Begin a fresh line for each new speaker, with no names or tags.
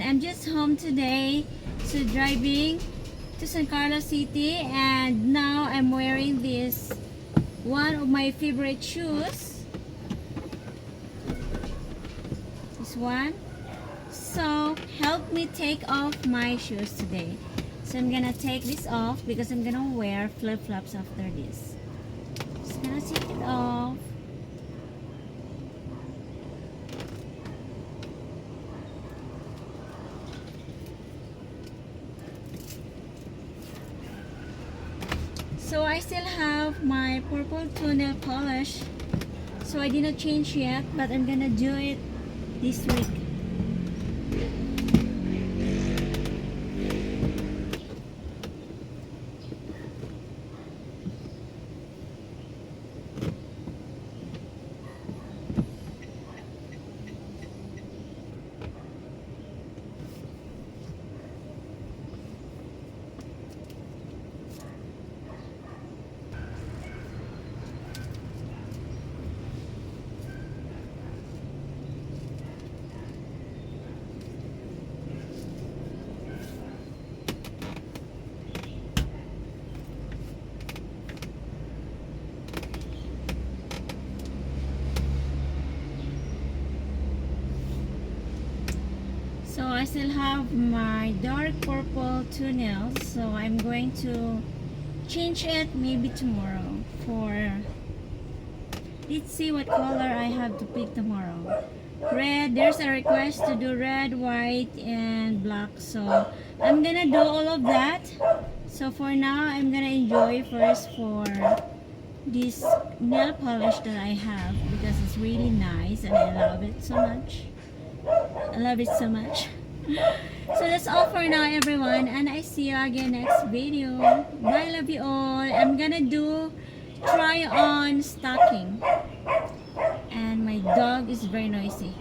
I'm just home today, so driving to San Carlos City, and now I'm wearing this one of my favorite shoes. This one. So help me take off my shoes today. So I'm gonna take this off because I'm gonna wear flip-flops after this. Just gonna take it off. So I still have my purple toe nail polish. So I did not change yet, but I'm gonna do it this week. So I still have my dark purple toe nails, so I'm going to change it maybe tomorrow for, let's see what color I have to pick tomorrow. Red, there's a request to do red, white, and black, so I'm gonna do all of that. So for now, I'm gonna enjoy first for this nail polish that I have because it's really nice and I love it so much. I love it so much. So that's all for now, everyone, and I see you again next video. Bye, love you all. I'm gonna do try on stocking, and my dog is very noisy.